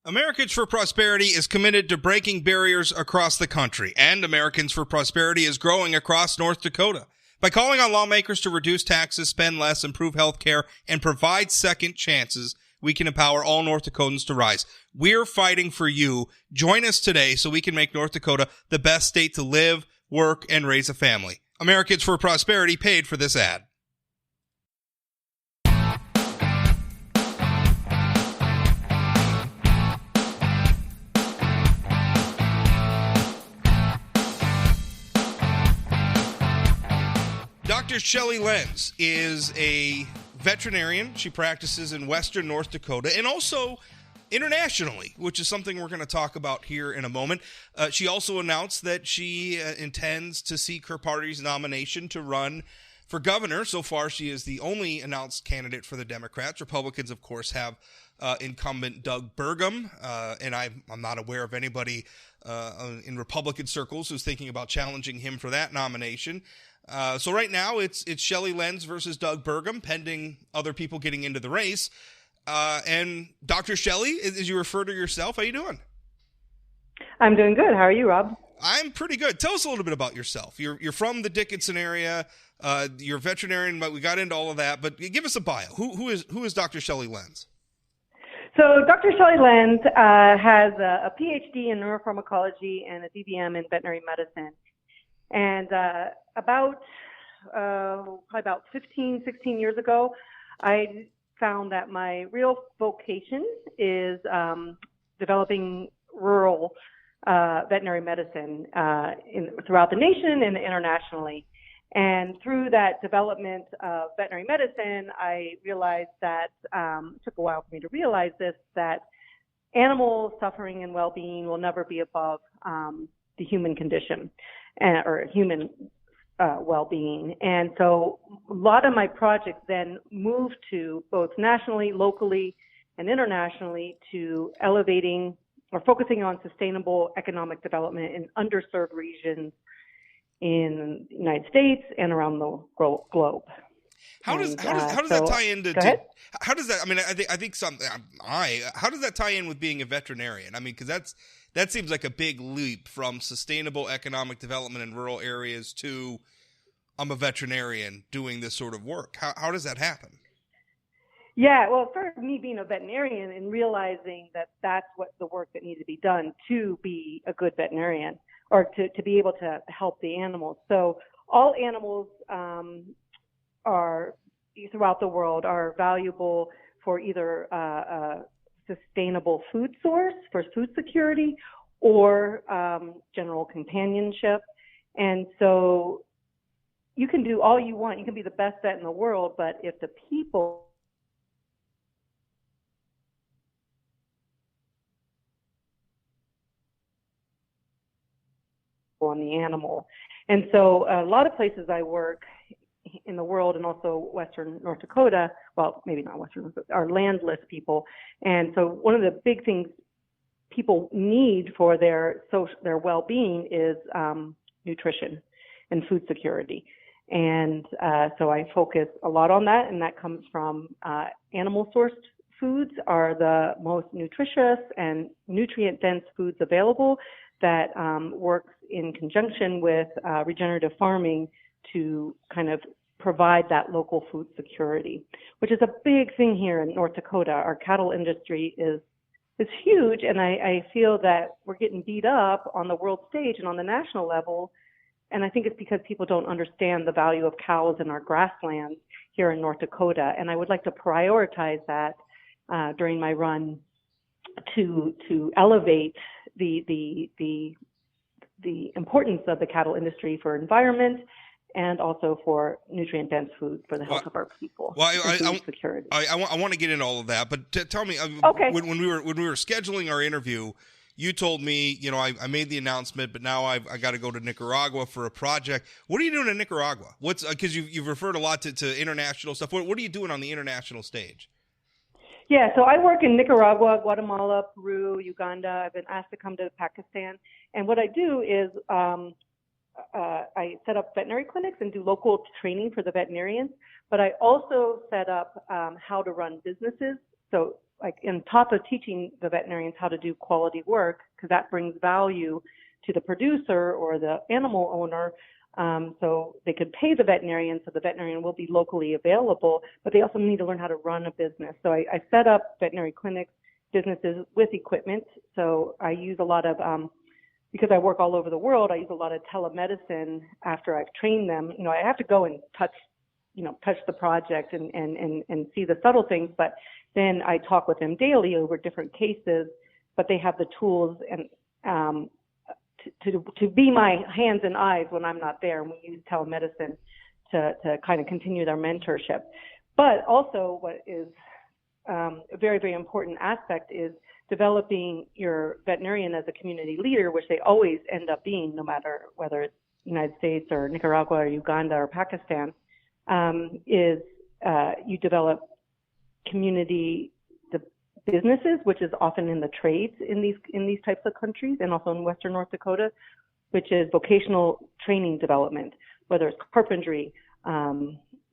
Americans for Prosperity is committed to breaking barriers across the country, and Americans for Prosperity is growing across North Dakota. By calling on lawmakers to reduce taxes, spend less, improve health care, and provide second chances, we can empower all North Dakotans to rise. We're fighting for you. Join us today so we can make North Dakota the best state to live, work, and raise a family. Americans for Prosperity paid for this ad. Dr. Shelley Lenz is a veterinarian. She practices in western North Dakota and also internationally, which is something we're going to talk about here in a moment. She also announced that she intends to seek her party's nomination to run for governor. So far, she is the only announced candidate for the Democrats. Republicans, of course, have incumbent Doug Burgum, and I'm not aware of anybody in Republican circles who's thinking about challenging him for that nomination. So right now it's Shelley Lenz versus Doug Burgum, pending other people getting into the race. And Dr. Shelley, as you refer to yourself, how you doing? I'm doing good. How are you, Rob? I'm pretty good. Tell us a little bit about yourself. You're from the Dickinson area. You're a veterinarian, but we got into all of that. But give us a bio. Who is Dr. Shelley Lenz? So Dr. Shelley Lenz has a PhD in neuropharmacology and a DBM in veterinary medicine. And probably about 15, 16 years ago, I found that my real vocation is developing rural veterinary medicine throughout the nation and internationally. And through that development of veterinary medicine, I realized that, it took a while for me to realize this, that animal suffering and well-being will never be above the human condition or human well-being. And so a lot of my projects then moved to both nationally, locally, and internationally to elevating or focusing on sustainable economic development in underserved regions in the United States and around the globe. How does that tie into? How does that? I mean, I think how does that tie in with being a veterinarian? I mean, because that seems like a big leap from sustainable economic development in rural areas to I'm a veterinarian doing this sort of work. How does that happen? Yeah, well, for me being a veterinarian and realizing that that's what the work that needs to be done to be a good veterinarian or to be able to help the animals. So all animals are throughout the world are valuable for either a sustainable food source for food security or general companionship. And so you can do all you want. You can be the best vet in the world, but if the people on the animal. And so a lot of places I work in the world and also Western North Dakota, well, maybe not Western, but are landless people. And so one of the big things people need for their well-being is nutrition and food security. And so I focus a lot on that, and that comes from animal-sourced foods are the most nutritious and nutrient-dense foods available that works in conjunction with regenerative farming to kind of provide that local food security, which is a big thing here in North Dakota. Our cattle industry is huge, and I feel that we're getting beat up on the world stage and on the national level. And I think it's because people don't understand the value of cows in our grasslands here in North Dakota. And I would like to prioritize that during my run to elevate the importance of the cattle industry for environment and also for nutrient-dense food for the health of our people. Well, security. I want to get into all of that, but tell me, okay. when we were scheduling our interview, you told me, I made the announcement, but now I got to go to Nicaragua for a project. What are you doing in Nicaragua? Because you've referred a lot to international stuff. What are you doing on the international stage? Yeah, so I work in Nicaragua, Guatemala, Peru, Uganda. I've been asked to come to Pakistan. And what I do is I set up veterinary clinics and do local training for the veterinarians, but I also set up how to run businesses. So like on top of teaching the veterinarians how to do quality work, because that brings value to the producer or the animal owner, so they could pay the veterinarian, so the veterinarian will be locally available, but they also need to learn how to run a business. So I set up veterinary clinics, businesses with equipment. So I use a lot of, because I work all over the world, I use a lot of telemedicine after I've trained them. You know, I have to go and touch the project and see the subtle things, but then I talk with them daily over different cases, but they have the tools and to be my hands and eyes when I'm not there, and we use telemedicine to kind of continue their mentorship. But also what is a very, very important aspect is developing your veterinarian as a community leader, which they always end up being, no matter whether it's United States or Nicaragua or Uganda or Pakistan, you develop community businesses, which is often in the trades in these types of countries, and also in Western North Dakota, which is vocational training development, whether it's carpentry,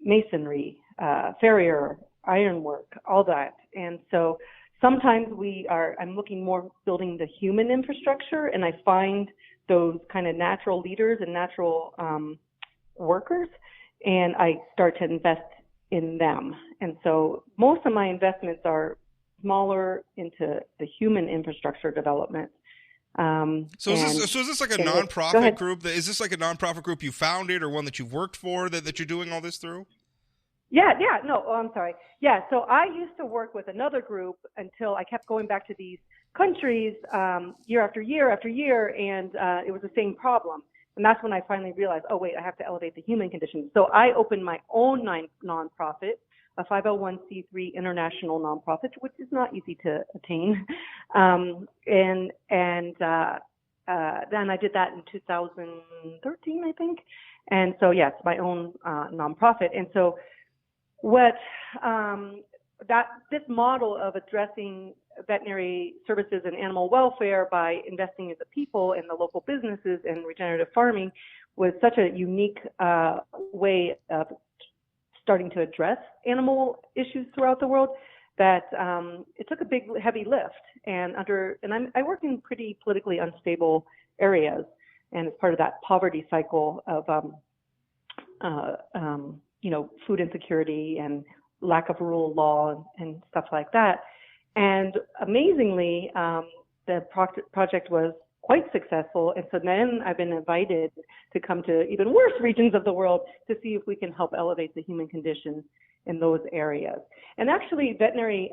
masonry, farrier, ironwork, all that. And so sometimes I'm looking more building the human infrastructure, and I find those kind of natural leaders and natural workers, and I start to invest in them. And so most of my investments are smaller into the human infrastructure development. So is this like a nonprofit group? Is this like a nonprofit group you founded, or one that you've worked for that you're doing all this through? I'm sorry. Yeah, so I used to work with another group until I kept going back to these countries year after year after year, and it was the same problem. And that's when I finally realized, oh, wait, I have to elevate the human condition. So I opened my own nonprofit, a 501c3 international nonprofit, which is not easy to attain. Then I did that in 2013, I think. And so, yes, my own nonprofit. And so this model of addressing veterinary services and animal welfare by investing in the people and the local businesses and regenerative farming was such a unique way of starting to address animal issues throughout the world that it took a big, heavy lift. I work in pretty politically unstable areas, and it's part of that poverty cycle of food insecurity and lack of rule of law and stuff like that. And amazingly, the project was quite successful. And so then I've been invited to come to even worse regions of the world to see if we can help elevate the human condition in those areas. And actually, veterinary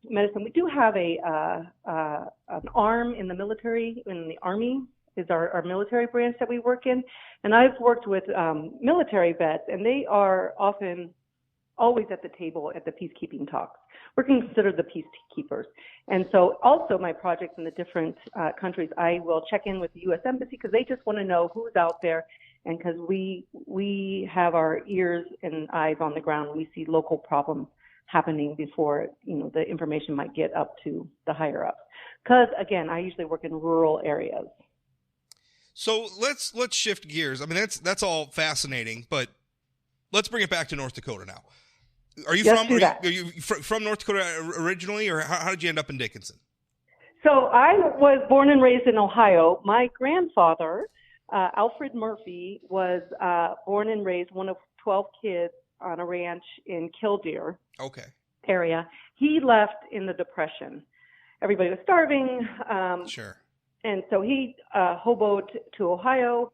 medicine, we do have an arm in the military, in the Army, is our military branch that we work in. And I've worked with military vets, and they are often always at the table at the peacekeeping talks. We're considered the peacekeepers. And so also my projects in the different countries, I will check in with the U.S. Embassy because they just want to know who's out there, and because we have our ears and eyes on the ground. We see local problems happening before the information might get up to the higher ups. Because again, I usually work in rural areas. So let's shift gears. I mean, that's all fascinating, but let's bring it back to North Dakota now. Are you from North Dakota originally, or how did you end up in Dickinson? So I was born and raised in Ohio. My grandfather, Alfred Murphy, was born and raised one of 12 kids on a ranch in Killdeer area. He left in the Depression. Everybody was starving. Sure. And so he hoboed to Ohio,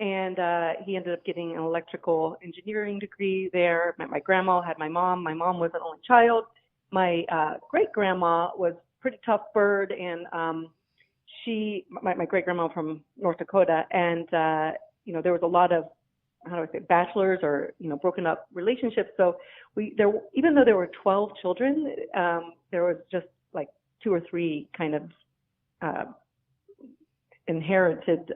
and he ended up getting an electrical engineering degree there. Met my grandma, had my mom. My mom was an only child. My great-grandma was a pretty tough bird, and my great-grandma from North Dakota, and there was a lot of, bachelors or broken up relationships. So even though there were 12 children, there was just like 2 or 3 kind of inherited.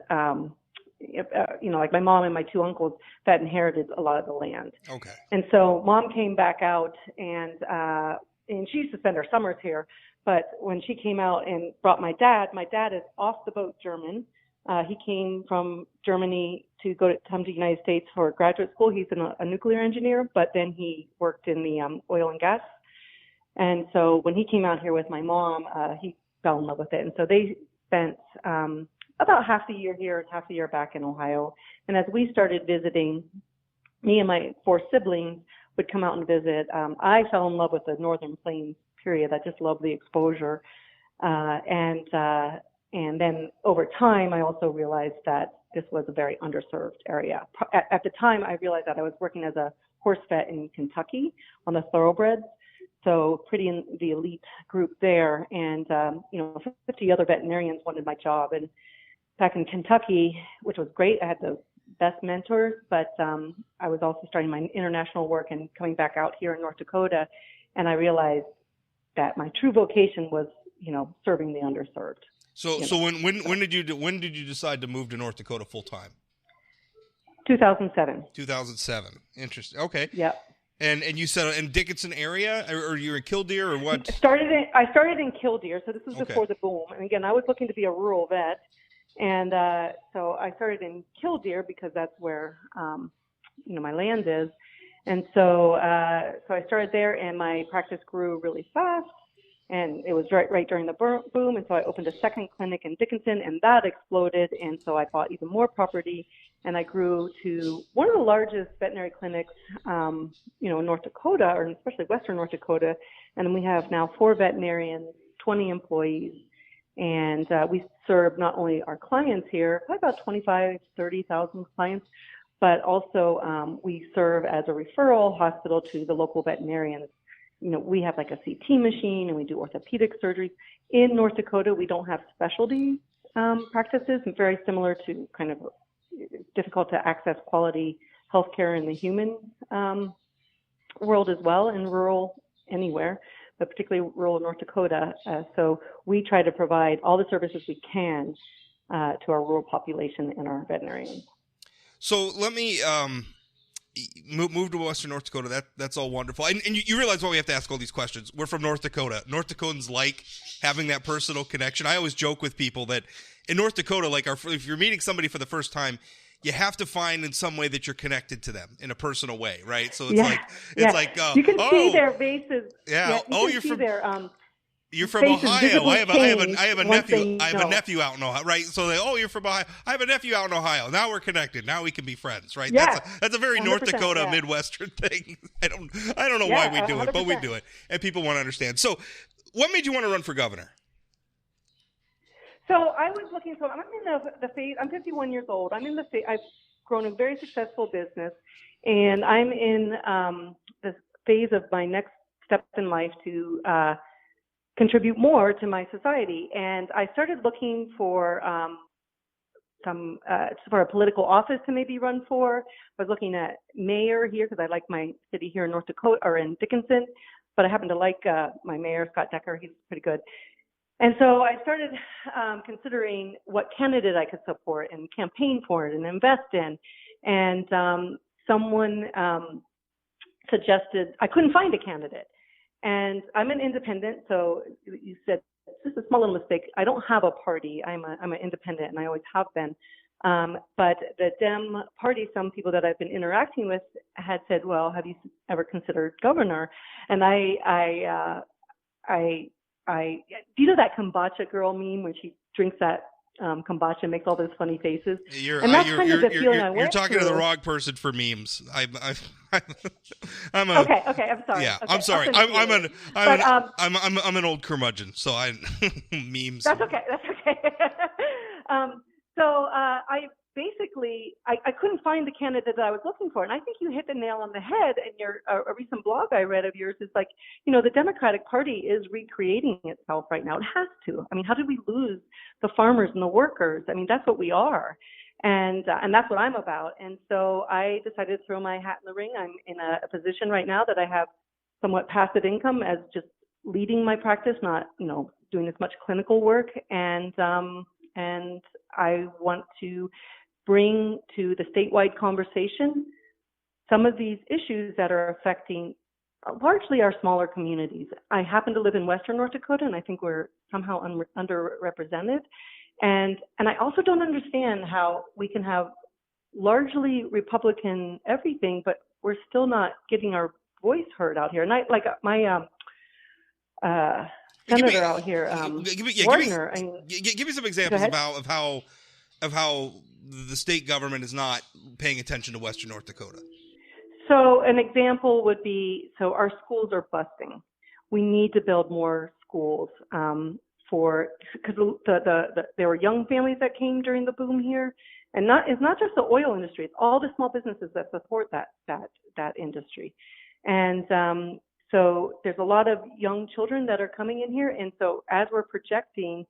Like my mom and my 2 uncles that inherited a lot of the land. Okay. And so mom came back out, and she used to spend her summers here. But when she came out and brought my dad is off the boat German. He came from Germany to come to the United States for graduate school. He's a nuclear engineer, but then he worked in the oil and gas And so when he came out here with my mom, he fell in love with it. And so they spent about half the year here and half the year back in Ohio. And as we started visiting, me and my 4 siblings would come out and visit. I fell in love with the Northern Plains, period. I just loved the exposure. And then over time, I also realized that this was a very underserved area. At the time, I realized that I was working as a horse vet in Kentucky on the thoroughbreds, so pretty in the elite group there. And, 50 other veterinarians wanted my job. And back in Kentucky, which was great, I had the best mentors, but I was also starting my international work and coming back out here in North Dakota, and I realized that my true vocation was, serving the underserved. So when did you decide to move to North Dakota full time? 2007. 2007. Interesting. Okay. Yep. And you said in Dickinson area, or you're in Killdeer, or what? I started in Killdeer, so this was before the boom. And again, I was looking to be a rural vet, and so I started in Killdeer because that's where my land is. And so I started there, and my practice grew really fast. And it was right during the boom, and so I opened a second clinic in Dickinson, and that exploded, and so I bought even more property, and I grew to one of the largest veterinary clinics, in North Dakota, or especially Western North Dakota, and we have now 4 veterinarians, 20 employees, and we serve not only our clients here, probably about 25, 30,000 clients, but also we serve as a referral hospital to the local veterinarians. We have like a CT machine, and we do orthopedic surgery. In North Dakota, we don't have specialty practices, and very similar to kind of difficult to access quality healthcare in the human world as well, in rural anywhere, but particularly rural North Dakota. So we try to provide all the services we can to our rural population and our veterinarians. So let me move to Western North Dakota. That's all wonderful. And you realize why we have to ask all these questions. We're from North Dakota. North Dakotans like having that personal connection. I always joke with people that in North Dakota, if you're meeting somebody for the first time, you have to find in some way that you're connected to them in a personal way, right? So it's like you can see their faces. Yeah. You're from Ohio. I have a nephew. I have a nephew out in Ohio, right? So you're from Ohio. I have a nephew out in Ohio. Now we're connected. Now we can be friends, right? Yeah. That's a very North Dakota Midwestern thing. I don't know why we do 100%. It, but we do it, and people want to understand. So, what made you want to run for governor? So I was looking. So I'm in the phase. I'm 51 years old. I'm in the phase. I've grown a very successful business, and I'm in the phase of my next step in life to contribute more to my society. And I started looking for for a political office to maybe run for. I was looking at mayor here because I like my city here in North Dakota or in Dickinson, but I happen to like my mayor, Scott Decker. He's pretty good. And so I started considering what candidate I could support and campaign for it and invest in. And someone suggested I couldn't find a candidate. And I'm an independent, so you said this is a small little mistake. I don't have a party. I'm an independent, and I always have been. But the Dem party, some people that I've been interacting with had said, "Well, have you ever considered governor?" And I do you know that kombucha girl meme when she drinks that kombucha and makes all those funny faces? And that's kind of the feeling I went You're talking through. to the wrong person for memes. I'm okay. I'm sorry. Yeah, okay, I'm sorry. I'm an old curmudgeon, so I memes. That's okay. I couldn't find the candidate that I was looking for, and I think you hit the nail on the head. In a recent blog I read of yours is like, the Democratic Party is recreating itself right now. It has to. I mean, how did we lose the farmers and the workers? I mean, that's what we are, and that's what I'm about. And so I decided to throw my hat in the ring. I'm in a position right now that I have somewhat passive income as just leading my practice, not doing as much clinical work, and I want to bring to the statewide conversation some of these issues that are affecting largely our smaller communities. I happen to live in Western North Dakota, and I think we're somehow underrepresented. And I also don't understand how we can have largely Republican everything, but we're still not getting our voice heard out here. And senator out here, Gardner. Give me some examples of how the state government is not paying attention to Western North Dakota. So an example would be, so our schools are busting. We need to build more schools because there were young families that came during the boom here, and it's not just the oil industry; it's all the small businesses that support that industry, and so there's a lot of young children that are coming in here, and so as we're projecting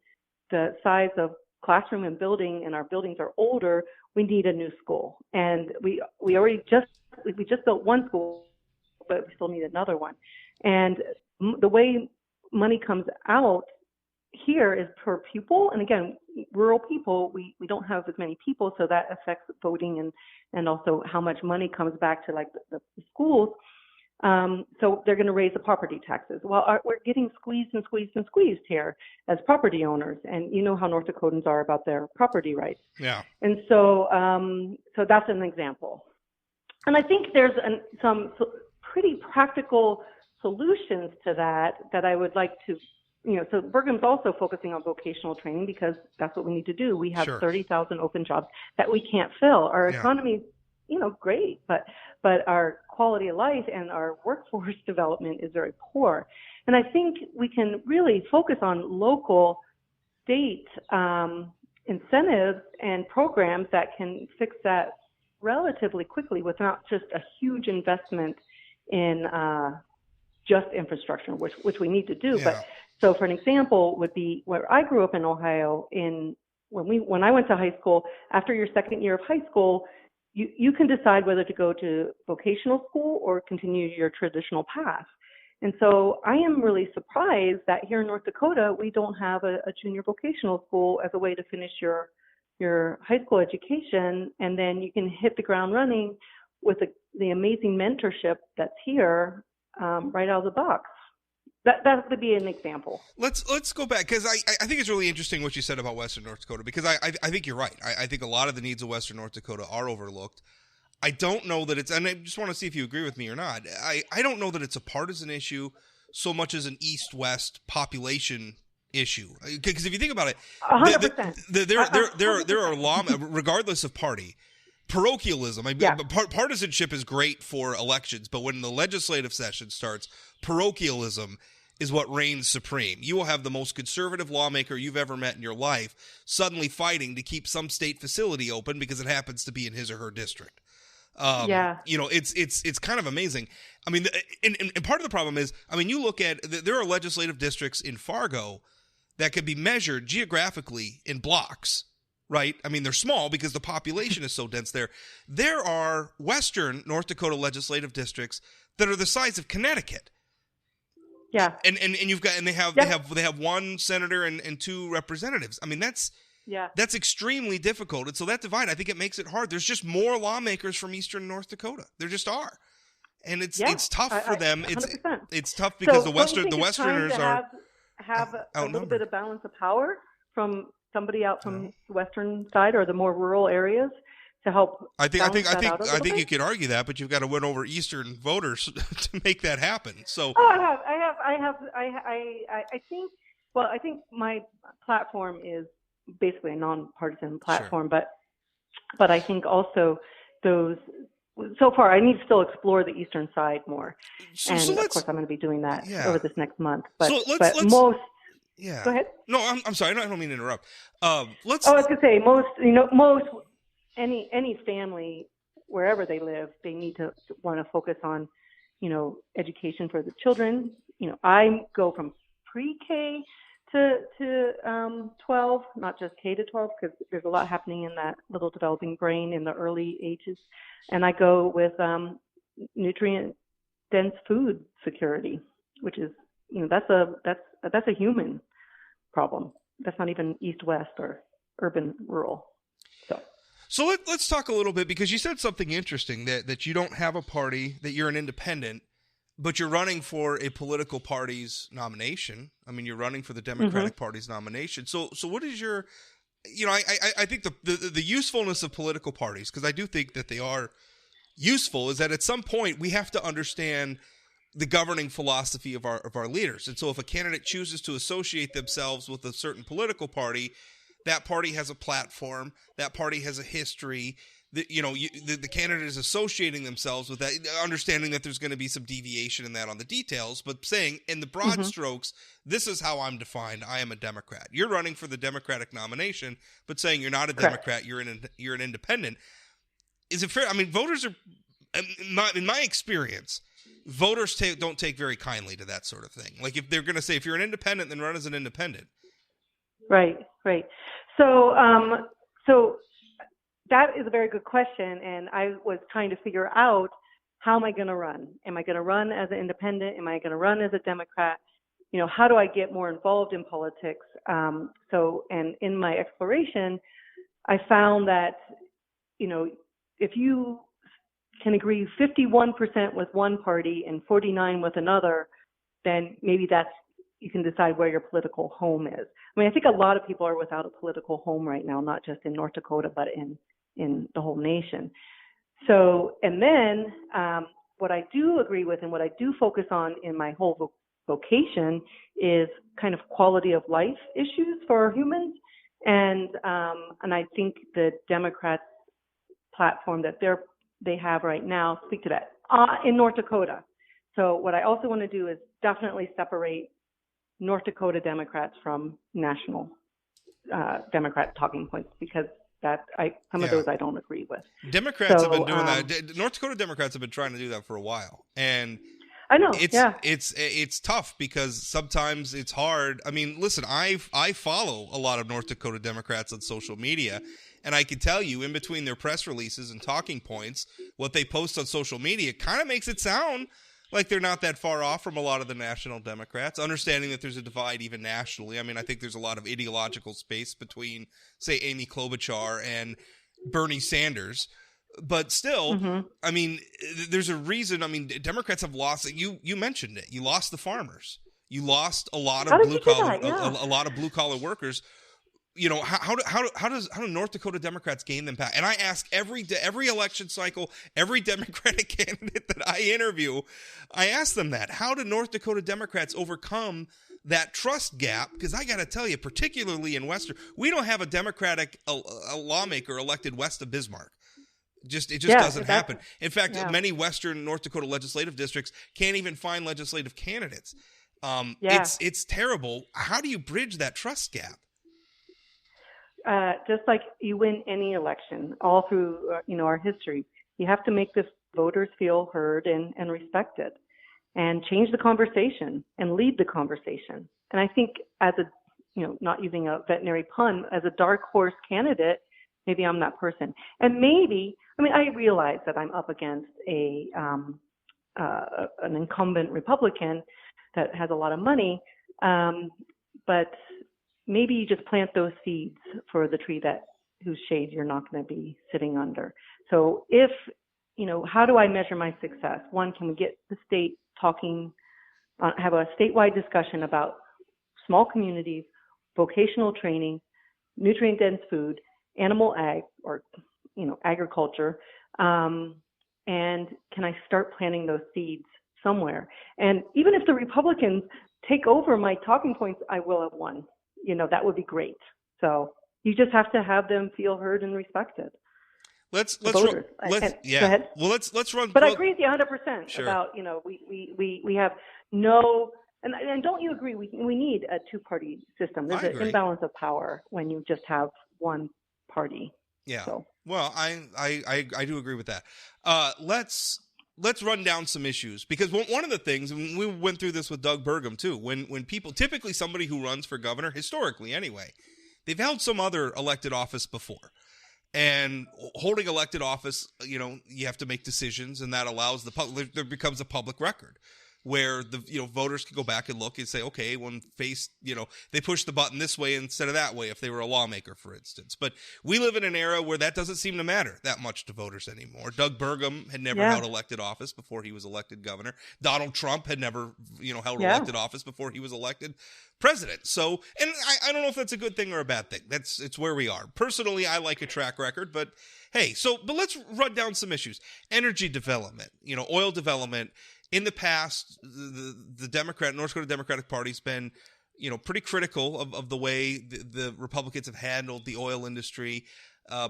the size of classroom and building, and our buildings are older, we need a new school, and we just built one school, but we still need another one, and the way money comes out here is per pupil, and again, rural people, we don't have as many people, so that affects voting and also how much money comes back to like the schools. So they're going to raise the property taxes. Well, we're getting squeezed and squeezed and squeezed here as property owners, and you know how North Dakotans are about their property rights. Yeah. And so that's an example. And I think there's some pretty practical solutions to that I would like to, so Bergen's also focusing on vocational training because that's what we need to do. We have 30,000 open jobs that we can't fill. Our economy, great, but our quality of life and our workforce development is very poor. And I think we can really focus on local, state incentives and programs that can fix that relatively quickly without just a huge investment in just infrastructure, which we need to do. Yeah. But so for an example would be where I grew up in Ohio, when I went to high school, after your second year of high school, you can decide whether to go to vocational school or continue your traditional path. And so I am really surprised that here in North Dakota, we don't have a junior vocational school as a way to finish your high school education, and then you can hit the ground running with the amazing mentorship that's here right out of the box. That would be an example. Let's go back, because I think it's really interesting what you said about Western North Dakota, because I think you're right. I think a lot of the needs of Western North Dakota are overlooked. I don't know that it's, and I just want to see if you agree with me or not, I don't know that it's a partisan issue so much as an east-west population issue. Because if you think about it, 100%. There are law, regardless of party, parochialism. Partisanship is great for elections, but when the legislative session starts, parochialism is what reigns supreme. You will have the most conservative lawmaker you've ever met in your life suddenly fighting to keep some state facility open because it happens to be in his or her district. It's kind of amazing. I mean, and part of the problem is, I mean, you look at, there are legislative districts in Fargo that could be measured geographically in blocks, right? I mean, they're small because the population is so dense there. There are Western North Dakota legislative districts that are the size of Connecticut. Yeah. And you've got, and they have one senator and two representatives. I mean, that's extremely difficult. And so that divide, I think it makes it hard. There's just more lawmakers from Eastern North Dakota. There just are. And it's tough for them. 100%. It's tough because the Westerners have a little bit of balance of power from somebody out from the western side or the more rural areas to help. I think you could argue that, but you've got to win over Eastern voters to make that happen. So I think my platform is basically a nonpartisan platform, but I think also those. So far, I need to still explore the eastern side more, of course, I'm going to be doing that over this next month. But most. Yeah. Go ahead. No, I'm sorry. I don't mean to interrupt. I was going to say most any family wherever they live, they need to want to focus on, education for the children. I go from pre-K to 12, not just K to 12, because there's a lot happening in that little developing brain in the early ages, and I go with nutrient dense food security, which is that's a human problem. That's not even east-west or urban-rural. So let's talk a little bit, because you said something interesting, that you don't have a party, that you're an independent, but you're running for a political party's nomination. I mean, you're running for the Democratic Party's nomination. So what is your, I think the usefulness of political parties, because I do think that they are useful, is that at some point we have to understand the governing philosophy of our leaders. And so if a candidate chooses to associate themselves with a certain political party, that party has a platform, that party has a history, the candidate is associating themselves with that, understanding that there's going to be some deviation in that on the details, but saying in the broad strokes, this is how I'm defined. I am a Democrat. You're running for the Democratic nomination, but saying you're not a Democrat, you're an independent. Is it fair? I mean, voters are, in my experience, voters don't take very kindly to that sort of thing. Like if they're going to say, if you're an independent, then run as an independent. Right. So, that is a very good question, and I was trying to figure out, how am I going to run? Am I going to run as an independent? Am I going to run as a Democrat? How do I get more involved in politics? And in my exploration, I found that, if you can agree 51% with one party and 49% with another, then maybe you can decide where your political home is. I mean, I think a lot of people are without a political home right now, not just in North Dakota, but in the whole nation. So, and then what I do agree with and what I do focus on in my whole vocation is kind of quality of life issues for humans. And I think the Democrats' platform that they have right now speak to that in North Dakota. So what I also want to do is definitely separate North Dakota Democrats from national Democrat talking points, because some of those I don't agree with. Democrats have been doing that. North Dakota Democrats have been trying to do that for a while, and I know it's tough because sometimes it's hard. I mean, listen, I follow a lot of North Dakota Democrats on social media, and I can tell you, in between their press releases and talking points, what they post on social media kind of makes it sound like they're not that far off from a lot of the national Democrats, understanding that there's a divide even nationally. I mean, I think there's a lot of ideological space between, say, Amy Klobuchar and Bernie Sanders. But still, I mean, there's a reason. I mean, Democrats have lost. You mentioned it. You lost the farmers. You lost a lot of blue collar, a lot of blue collar workers. How do North Dakota Democrats gain them back? And I ask every election cycle, every Democratic candidate that I interview, I ask them that. How do North Dakota Democrats overcome that trust gap? Because I got to tell you, particularly in Western, we don't have a Democratic a lawmaker elected west of Bismarck. It just doesn't happen. In fact, many Western North Dakota legislative districts can't even find legislative candidates. It's terrible. How do you bridge that trust gap? Just like you win any election, all through our history, you have to make the voters feel heard and respected, and change the conversation and lead the conversation. And I think, as not using a veterinary pun, as a dark horse candidate, maybe I'm that person. And maybe, I realize that I'm up against an incumbent Republican that has a lot of money, but maybe you just plant those seeds for the tree whose shade you're not going to be sitting under. So how do I measure my success? One, can we get the state talking, have a statewide discussion about small communities, vocational training, nutrient-dense food, animal agriculture, and can I start planting those seeds somewhere? And even if the Republicans take over my talking points, I will have won. That would be great. So you just have to have them feel heard and respected. Let's Go ahead. Well, let's run. But I agree with you 100% Sure. about we have no, and don't you agree? We need a two-party system. There's an imbalance of power when you just have one party. Yeah. So. Well, I do agree with that. Let's run down some issues, because one of the things, and we went through this with Doug Burgum too, when people, typically somebody who runs for governor, historically anyway, they've held some other elected office before. And holding elected office, you have to make decisions, and that allows the public, there becomes a public record where the voters can go back and look and say, okay, when faced, they push the button this way instead of that way if they were a lawmaker, for instance. But we live in an era where that doesn't seem to matter that much to voters anymore. Doug Burgum had never held elected office before he was elected governor. Donald Trump had never, held elected office before he was elected president. So, and I don't know if that's a good thing or a bad thing. It's where we are. Personally, I like a track record, but hey, but let's run down some issues. Energy development, oil development in the past, the North Dakota Democratic Party's been, pretty critical of the way the Republicans have handled the oil industry.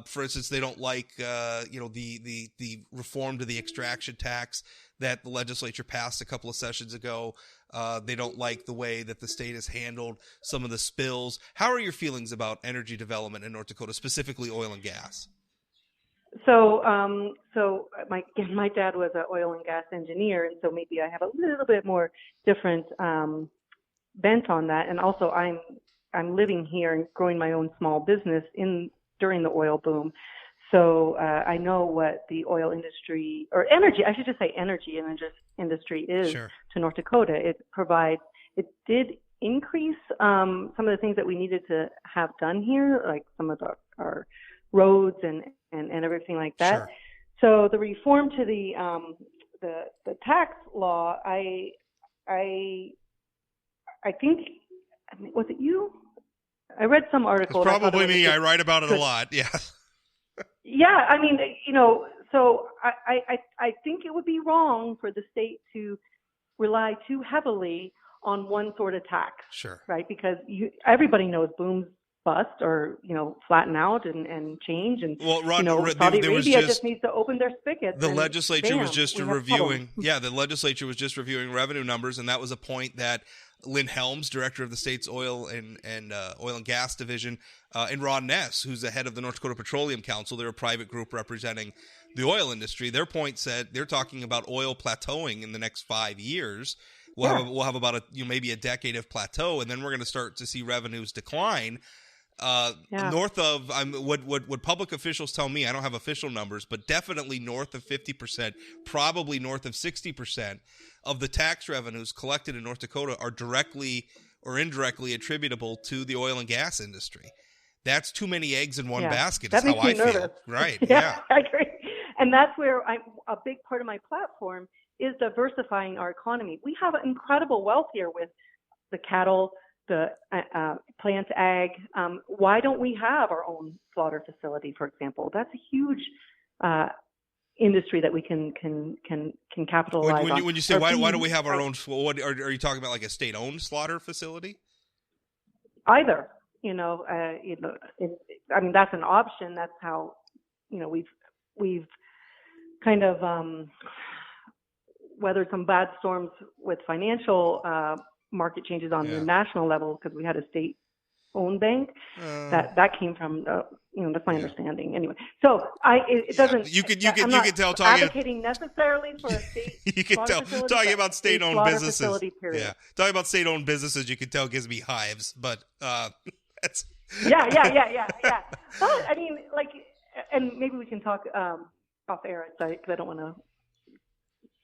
For instance, they don't like, the reform to the extraction tax that the legislature passed a couple of sessions ago. They don't like the way that the state has handled some of the spills. How are your feelings about energy development in North Dakota, specifically oil and gas? So my dad was an oil and gas engineer, and so maybe I have a little bit more different bent on that. And also, I'm living here and growing my own small business during the oil boom. So I know what the oil industry, or energy, I should just say energy industry is Sure. to North Dakota. It did increase some of the things that we needed to have done here, like some of our roads and everything like that. Sure. So the reform to the tax law, I think, was it you? I read some article. It's probably me. I write about it a lot. Yeah. Yeah, so I think it would be wrong for the state to rely too heavily on one sort of tax. Sure. Right? Because everybody knows booms bust or, flatten out and change. And, Ron, Saudi Arabia just needs to open their spigots. The legislature was just reviewing. Yeah, the legislature was just reviewing revenue numbers, and that was a point that Lynn Helms, director of the state's oil and gas division, and Ron Ness, who's the head of the North Dakota Petroleum Council, they're a private group representing the oil industry. Their point said they're talking about oil plateauing in the next 5 years. We'll have about maybe a decade of plateau, and then we're going to start to see revenues decline. North of what public officials tell me, I don't have official numbers, but definitely north of 50%, probably north of 60% of the tax revenues collected in North Dakota are directly or indirectly attributable to the oil and gas industry. That's too many eggs in one basket. Is how I feel. Right? Yeah, I agree. And that's where a big part of my platform is diversifying our economy. We have incredible wealth here with the cattle, the plant ag. Why don't we have our own slaughter facility, for example? That's a huge industry that we can capitalize on. When you say why don't we have our own? What are you talking about? Like a state-owned slaughter facility? Either, that's an option. That's how, we've kind of weathered some bad storms with financial market changes on the national level because we had a state-owned bank. That came from, that's my understanding. Anyway, so it doesn't. You can tell talking advocating necessarily for a state. You can tell talking about state-owned businesses. Period. Yeah, talking about state-owned businesses, you can tell gives me hives. But that's. Yeah. But and maybe we can talk off air because I don't want to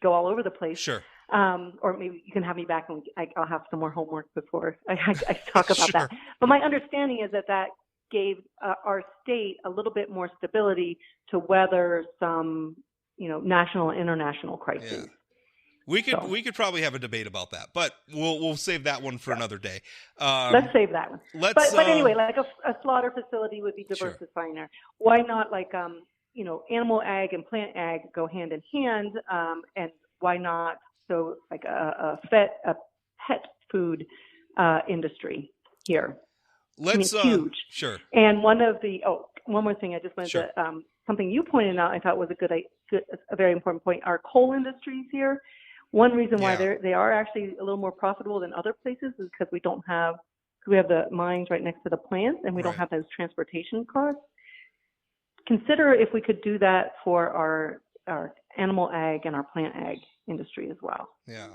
go all over the place. Sure. Or maybe you can have me back and I'll have some more homework before I talk about Sure. that. But my understanding is that gave our state a little bit more stability to weather some, national and international crises. Yeah. We could probably have a debate about that, but we'll save that one for another day. Let's save that one. But anyway, like a slaughter facility would be diversifying there. Why not animal ag and plant ag go hand in hand, and why not a pet food industry here? Let's huge. Sure. And one more thing I just wanted to something you pointed out I thought was a very important point. Our coal industries here. One reason why they are actually a little more profitable than other places is because we have the mines right next to the plants and we don't have those transportation costs. Consider if we could do that for our animal ag and our plant ag industry as well. Yeah.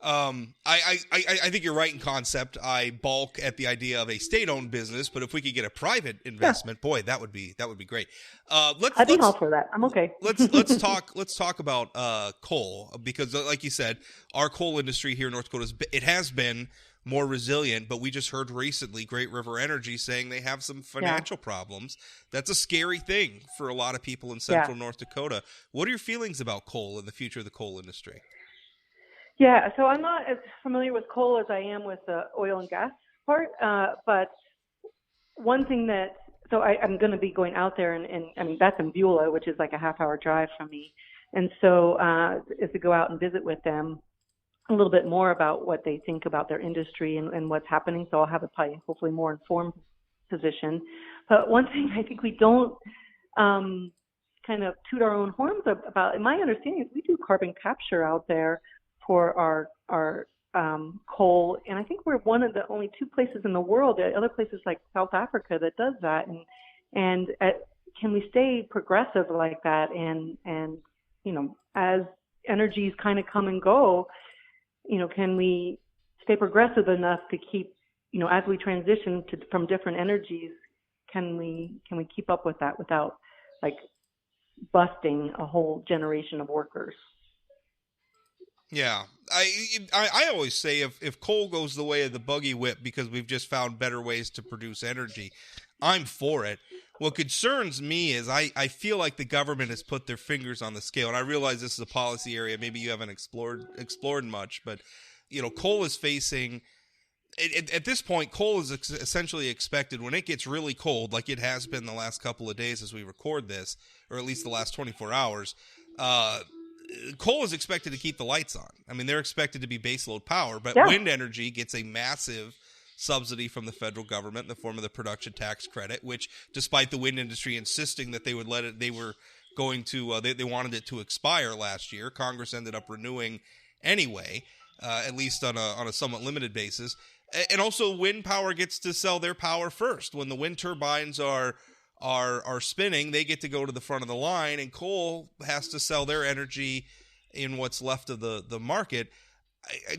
I think you're right in concept. I balk at the idea of a state-owned business, but if we could get a private investment, boy, that would be great. I'd be all for that. I'm okay. Let's talk about coal, because like you said, our coal industry here in North Dakota has been more resilient, but we just heard recently Great River Energy saying they have some financial problems. That's a scary thing for a lot of people in central North Dakota. What are your feelings about coal and the future of the coal industry? Yeah, so I'm not as familiar with coal as I am with the oil and gas part, but one thing I'm going to be going out there, and I mean, that's in Beulah, which is like a half-hour drive from me, And so is to go out and visit with them a little bit more about what they think about their industry and what's happening. So I'll have a probably hopefully more informed position. But one thing I think we don't kind of toot our own horns about, in my understanding, is we do carbon capture out there for our coal, and I think we're one of the only 2 places in the world. There are other places like South Africa that does that, and can we stay progressive like that? And as energies kind of come and go, can we stay progressive enough to keep, as we transition from different energies, can we keep up with that without like busting a whole generation of workers? Yeah, I always say if coal goes the way of the buggy whip because we've just found better ways to produce energy, I'm for it. What concerns me is I feel like the government has put their fingers on the scale, and I realize this is a policy area maybe you haven't explored much, but coal is facing. At this point, coal is essentially expected when it gets really cold, like it has been the last couple of days as we record this, or at least the last 24 hours. Coal is expected to keep the lights on. I mean, they're expected to be baseload power, but wind energy gets a massive subsidy from the federal government in the form of the production tax credit, which, despite the wind industry insisting that they would let it, they were going to, they wanted it to expire last year. Congress ended up renewing anyway, at least on a somewhat limited basis. And also, wind power gets to sell their power first. When the wind turbines are spinning, they get to go to the front of the line, and coal has to sell their energy in what's left of the market.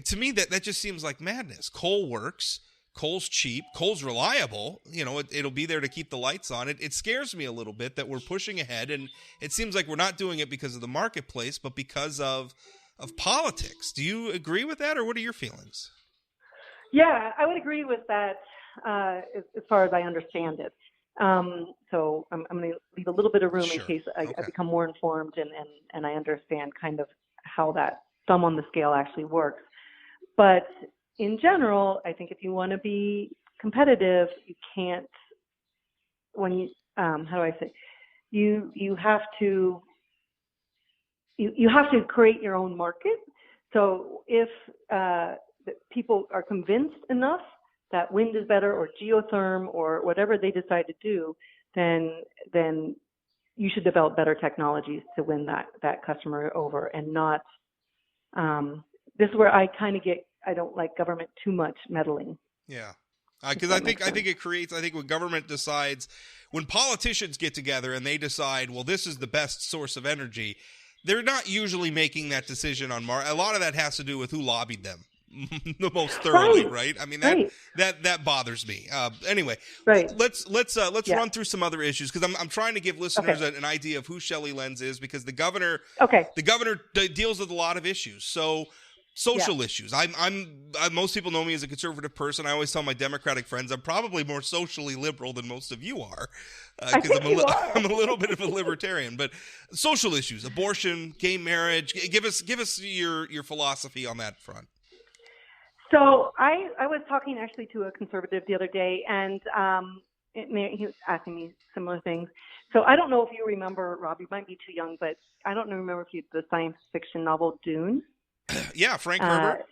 To me, that just seems like madness. Coal works. Coal's cheap. Coal's reliable. It'll be there to keep the lights on. It scares me a little bit that we're pushing ahead, and it seems like we're not doing it because of the marketplace, but because of politics. Do you agree with that, or what are your feelings? Yeah, I would agree with that as far as I understand it. So I'm going to leave a little bit of room in case I become more informed and I understand kind of how that thumb on the scale actually works. But in general, I think if you want to be competitive, you can't, how do I say, you have to create your own market. So if people are convinced enough that wind is better, or geotherm, or whatever they decide to do, then you should develop better technologies to win that customer over, and not. This is where I don't like government too much meddling. Yeah, because I think it creates. I think when government decides, when politicians get together and they decide, well, this is the best source of energy, they're not usually making that decision on a lot of that has to do with who lobbied them the most thoroughly, right? I mean, that bothers me. Anyway, let's run through some other issues, because I'm trying to give listeners an idea of who Shelley Lenz is, because the governor deals with a lot of issues. So social issues. Most people know me as a conservative person. I always tell my Democratic friends I'm probably more socially liberal than most of you are, because I'm a little bit of a libertarian. But social issues, abortion, gay marriage. Give us your philosophy on that front. So I was talking actually to a conservative the other day, and he was asking me similar things. So I don't know if you remember, Rob, you might be too young, but I don't remember the science fiction novel Dune. Yeah, Frank Herbert.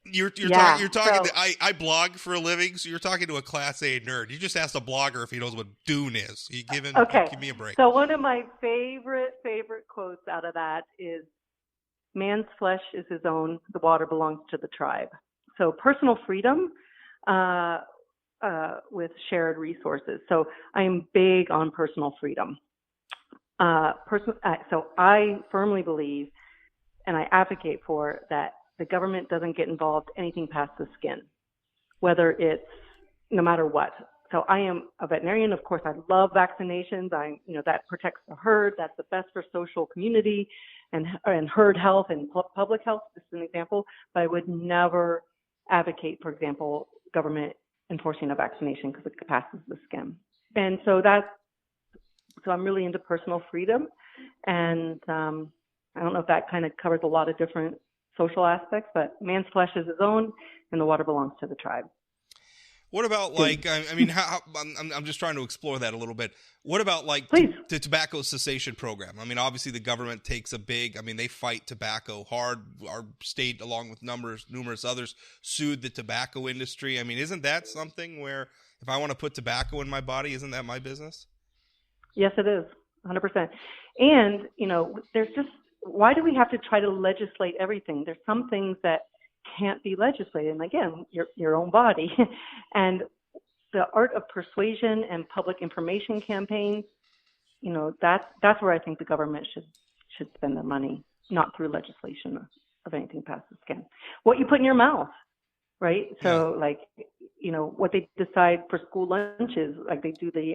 You're talking. So, I blog for a living, so you're talking to a Class A nerd. You just asked a blogger if he knows what Dune is. Give me a break. So one of my favorite quotes out of that is, "Man's flesh is his own. The water belongs to the tribe." So personal freedom with shared resources. So I am big on personal freedom. So I firmly believe, and I advocate for, that the government doesn't get involved anything past the skin, whether it's no matter what. So I am a veterinarian. Of course, I love vaccinations. That protects the herd. That's the best for social community and herd health and public health. This is an example. But I would never advocate, for example, government enforcing a vaccination because it passes the skin. And so I'm really into personal freedom, and I don't know if that kind of covers a lot of different social aspects, but man's flesh is his own, and the water belongs to the tribe. What about like, I mean, I'm just trying to explore that a little bit. What about like the tobacco cessation program? I mean, obviously the government takes they fight tobacco hard. Our state, along with numerous others, sued the tobacco industry. I mean, isn't that something where if I want to put tobacco in my body, isn't that my business? Yes, it is, 100%. And, there's just, why do we have to try to legislate everything? There's some things that can't be legislated. And again, your own body. And the art of persuasion and public information campaigns, that's where I think the government should spend their money, not through legislation of anything past the skin. What you put in your mouth, right? So what they decide for school lunches, like they do the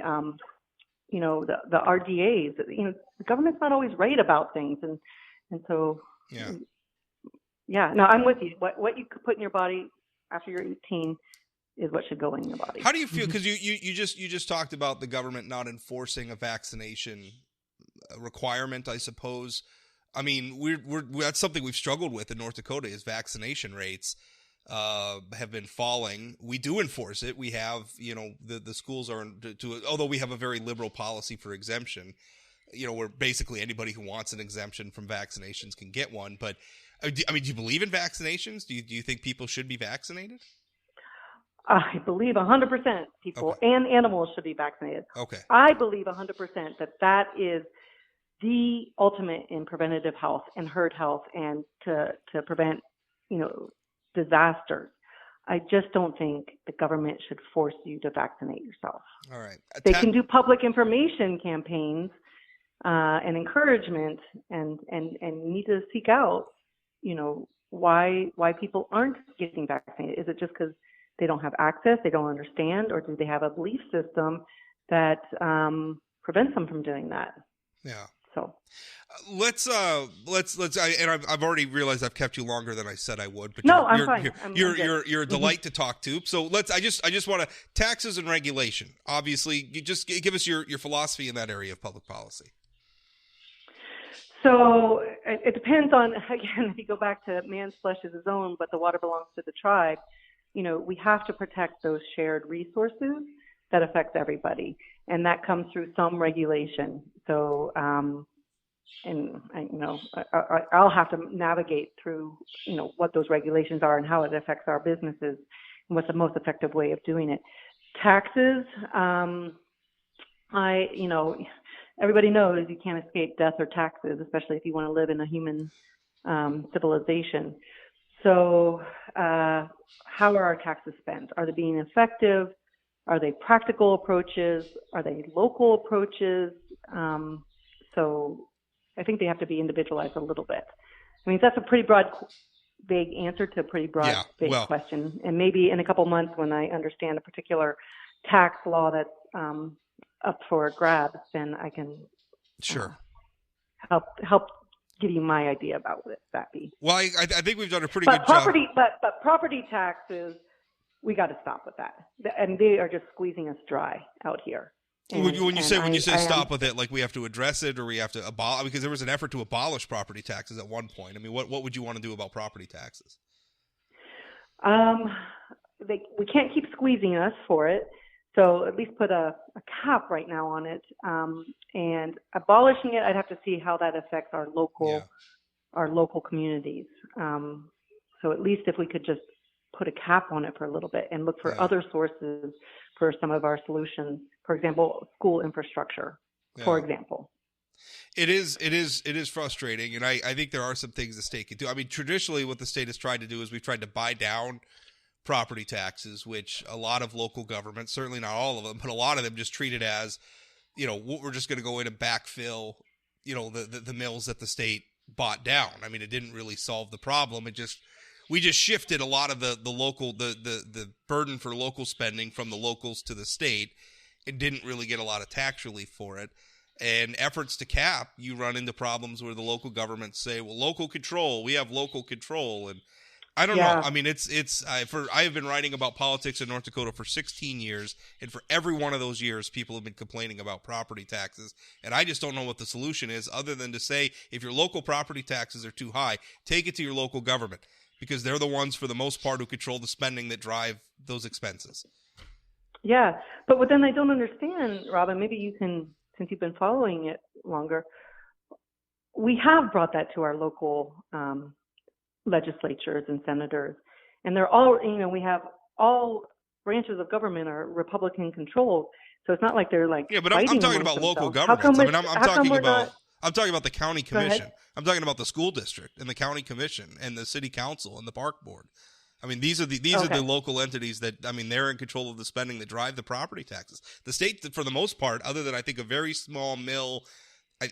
RDAs, the government's not always right about things. And so, no, I'm with you. What you could put in your body after you're 18 is what should go in your body. How do you feel? Because you just talked about the government not enforcing a vaccination requirement, I suppose. I mean, we're that's something we've struggled with in North Dakota is vaccination rates have been falling. We do enforce it. We have, the schools are although we have a very liberal policy for exemption, where basically anybody who wants an exemption from vaccinations can get one. But do you believe in vaccinations? Do you think people should be vaccinated? I believe 100% people and animals should be vaccinated. Okay. I believe 100% that is the ultimate in preventative health and herd health and to prevent, disasters. I just don't think the government should force you to vaccinate yourself. All right. They can do public information campaigns and encouragement and need to seek out, why people aren't getting vaccinated. Is it just because they don't have access, they don't understand, or do they have a belief system that prevents them from doing that? Yeah. So let's I've already realized I've kept you longer than I said I would, but no, I'm fine. You're a delight to talk to. So I just want to taxes and regulation. Obviously, you just give us your philosophy in that area of public policy. So it depends on, again, if you go back to man's flesh is his own, but the water belongs to the tribe. We have to protect those shared resources that affects everybody, and that comes through some regulation. So, I'll have to navigate through, what those regulations are and how it affects our businesses and what's the most effective way of doing it. Taxes, everybody knows you can't escape death or taxes, especially if you want to live in a human civilization. So how are our taxes spent? Are they being effective? Are they practical approaches? Are they local approaches? So I think they have to be individualized a little bit. I mean, that's a pretty broad, vague answer to a pretty broad, vague question. And maybe in a couple months when I understand a particular tax law that's up for grabs, then I can help give you my idea about what that be. Well, I think we've done a pretty good job. But property taxes, we got to stop with that. And they are just squeezing us dry out here. When you say stop with it, like we have to address it or we have to abolish, because there was an effort to abolish property taxes at one point. I mean, what would you want to do about property taxes? We can't keep squeezing us for it. So at least put a cap right now on it, and abolishing it, I'd have to see how that affects our local communities. So at least if we could just put a cap on it for a little bit and look for other sources for some of our solutions. For example, school infrastructure. For example. It is frustrating, and I think there are some things the state can do. I mean, traditionally, what the state has tried to do is we've tried to buy down property taxes, which a lot of local governments, certainly not all of them, but a lot of them just treat it as, we're just going to go in and backfill, the mills that the state bought down. I mean, it didn't really solve the problem. We just shifted a lot of the local, the burden for local spending from the locals to the state and didn't really get a lot of tax relief for it. And efforts to cap, you run into problems where the local governments say, well, local control, we have local control. And I don't know. I mean, I have been writing about politics in North Dakota for 16 years, and for every one of those years, people have been complaining about property taxes, and I just don't know what the solution is other than to say, if your local property taxes are too high, take it to your local government, because they're the ones, for the most part, who control the spending that drive those expenses. Yeah, but what then I don't understand, Robin, maybe you can, since you've been following it longer, we have brought that to our local legislatures and senators, and they're all, we have all branches of government are Republican controlled, so it's not like they're like but I'm talking about local governments. I'm talking about the county commission. I'm talking about the school district and the county commission and the city council and the park board. I mean, these are the local entities that, they're in control of the spending that drive the property taxes. The state, for the most part, other than I think a very small mill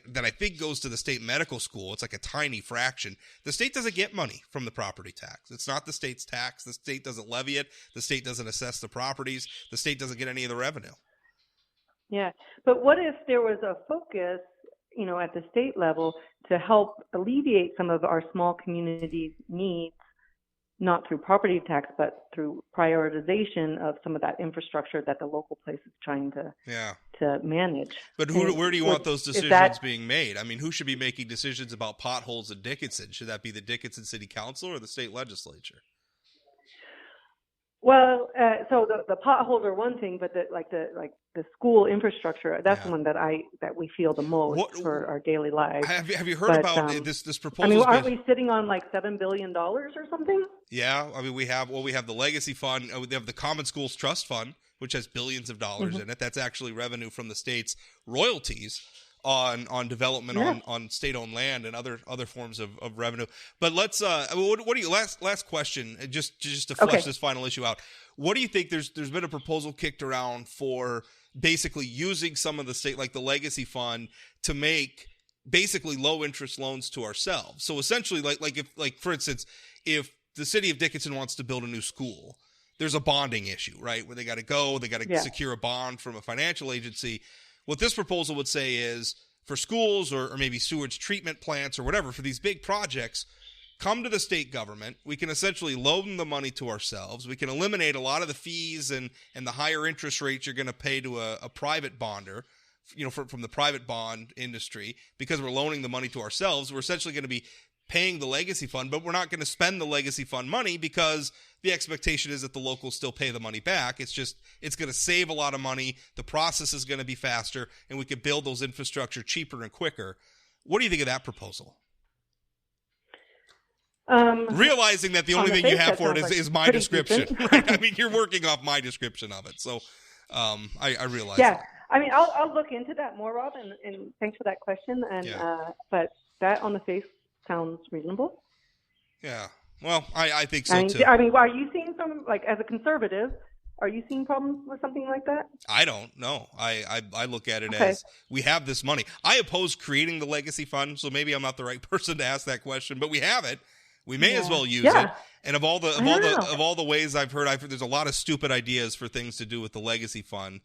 that I think goes to the state medical school, it's like a tiny fraction. The state doesn't get money from the property tax. It's not the state's tax. The state doesn't levy it. The state doesn't assess the properties. The state doesn't get any of the revenue. Yeah, but what if there was a focus, at the state level to help alleviate some of our small communities' needs, not through property tax, but through prioritization of some of that infrastructure that the local place is trying to manage. But where do you want those decisions being made? Who should be making decisions about potholes in Dickinson? Should that be the Dickinson City Council or the state legislature? Well, so the potholes are one thing, but the school infrastructure, that's the one that we feel the most for our daily lives. Have you heard about this proposal? Aren't we sitting on like $7 billion or something? Yeah, we have the Legacy Fund. We have the Common Schools Trust Fund, which has billions of dollars in it. That's actually revenue from the state's royalties on development on state-owned land and other forms of revenue. But let's what do you last question just to flesh this final issue out. What do you think? There's been a proposal kicked around for basically using some of the state, like the Legacy Fund, to make basically low interest loans to ourselves. So essentially, like for instance, if the city of Dickinson wants to build a new school, there's a bonding issue, right? Where they got to secure a bond from a financial agency. What this proposal would say is, for schools or maybe sewage treatment plants or whatever, for these big projects, come to the state government. We can essentially loan the money to ourselves. We can eliminate a lot of the fees and the higher interest rates you're going to pay to a private bonder, from the private bond industry, because we're loaning the money to ourselves. We're essentially going to be paying the Legacy Fund, but we're not going to spend the Legacy Fund money because the expectation is that the locals still pay the money back. It's going to save a lot of money. The process is going to be faster, and we could build those infrastructure cheaper and quicker. What do you think of that proposal? Realizing that the only thing you have for it is my description. Right? You're working off my description of it. So I realize that. I'll look into that more, Rob, and thanks for that question. And but that on the face sounds reasonable. Yeah. Well, I think so too. Are you seeing some, as a conservative, are you seeing problems with something like that? I don't know. I look at it as we have this money. I oppose creating the Legacy Fund, so maybe I'm not the right person to ask that question, but we have it. We may as well use it. And of all the ways I've heard there's a lot of stupid ideas for things to do with the Legacy Fund.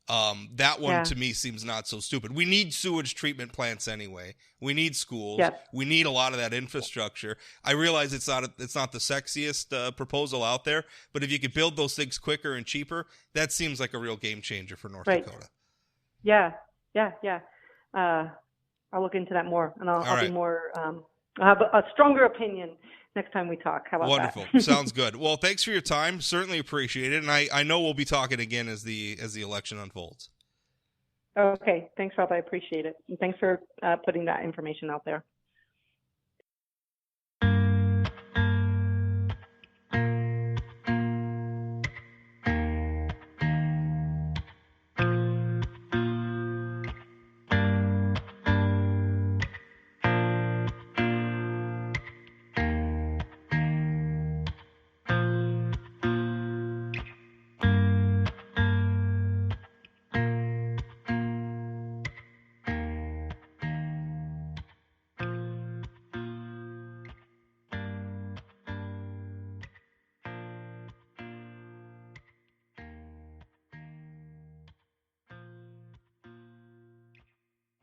That one to me seems not so stupid. We need sewage treatment plants anyway. We need schools. We need a lot of that infrastructure. I realize it's not the sexiest proposal out there, but if you could build those things quicker and cheaper, that seems like a real game changer for North Dakota. Yeah. I'll look into that more, and I'll be more. I'll have a stronger opinion next time we talk. How about Wonderful. that? Sounds good. Well, thanks for your time. Certainly appreciate it. And I know we'll be talking again as the election unfolds. Okay. Thanks, Rob. I appreciate it. And thanks for putting that information out there.